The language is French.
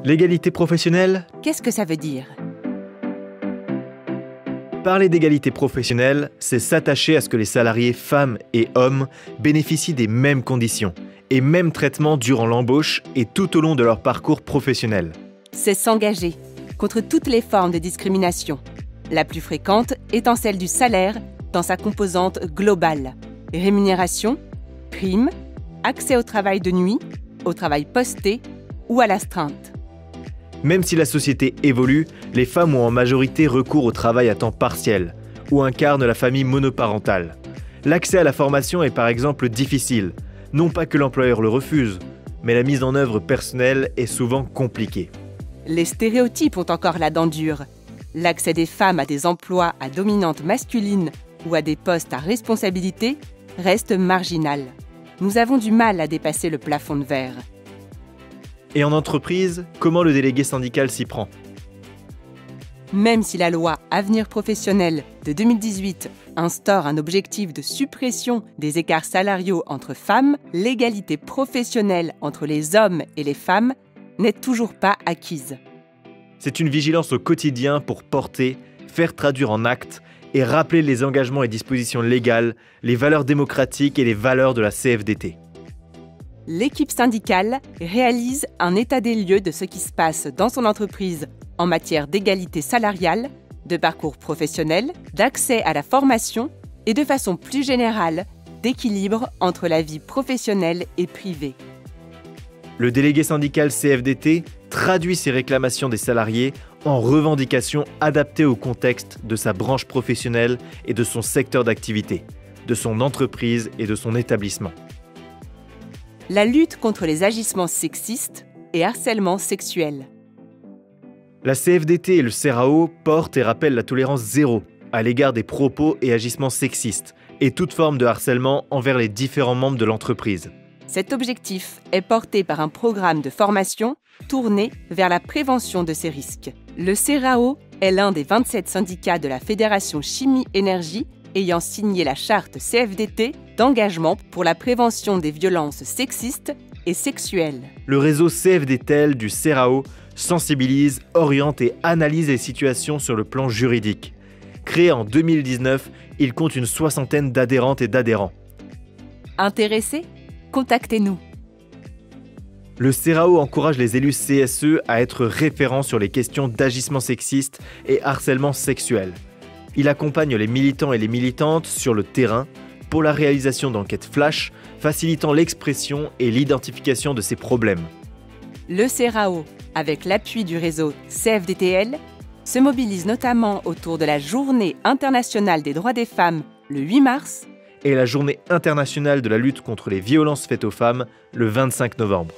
L'égalité professionnelle? Qu'est-ce que ça veut dire? Parler d'égalité professionnelle, c'est s'attacher à ce que les salariés femmes et hommes bénéficient des mêmes conditions et mêmes traitements durant l'embauche et tout au long de leur parcours professionnel. C'est s'engager contre toutes les formes de discrimination, la plus fréquente étant celle du salaire dans sa composante globale. Rémunération, primes, accès au travail de nuit, au travail posté ou à l'astreinte. Même si la société évolue, les femmes ont en majorité recours au travail à temps partiel ou incarnent la famille monoparentale. L'accès à la formation est par exemple difficile. Non pas que l'employeur le refuse, mais la mise en œuvre personnelle est souvent compliquée. Les stéréotypes ont encore la dent dure. L'accès des femmes à des emplois à dominante masculine ou à des postes à responsabilité reste marginal. Nous avons du mal à dépasser le plafond de verre. Et en entreprise, comment le délégué syndical s'y prend? Même si la loi Avenir professionnel de 2018 instaure un objectif de suppression des écarts salariaux entre femmes, l'égalité professionnelle entre les hommes et les femmes n'est toujours pas acquise. C'est une vigilance au quotidien pour porter, faire traduire en actes et rappeler les engagements et dispositions légales, les valeurs démocratiques et les valeurs de la CFDT. L'équipe syndicale réalise un état des lieux de ce qui se passe dans son entreprise en matière d'égalité salariale, de parcours professionnel, d'accès à la formation et de façon plus générale, d'équilibre entre la vie professionnelle et privée. Le délégué syndical CFDT traduit ses réclamations des salariés en revendications adaptées au contexte de sa branche professionnelle et de son secteur d'activité, de son entreprise et de son établissement. La lutte contre les agissements sexistes et harcèlement sexuel. La CFDT et le CRAO portent et rappellent la tolérance zéro à l'égard des propos et agissements sexistes et toute forme de harcèlement envers les différents membres de l'entreprise. Cet objectif est porté par un programme de formation tourné vers la prévention de ces risques. Le CRAO est l'un des 27 syndicats de la Fédération Chimie-Énergie ayant signé la charte CFDT d'engagement pour la prévention des violences sexistes et sexuelles. Le réseau CFDTEL du CRAO sensibilise, oriente et analyse les situations sur le plan juridique. Créé en 2019, il compte une soixantaine d'adhérentes et d'adhérents. Intéressés? Contactez-nous. Le CRAO encourage les élus CSE à être référents sur les questions d'agissement sexiste et harcèlement sexuel. Il accompagne les militants et les militantes sur le terrain pour la réalisation d'enquêtes flash, facilitant l'expression et l'identification de ces problèmes. Le CRAO, avec l'appui du réseau CFDTL, se mobilise notamment autour de la Journée internationale des droits des femmes le 8 mars et la Journée internationale de la lutte contre les violences faites aux femmes le 25 novembre.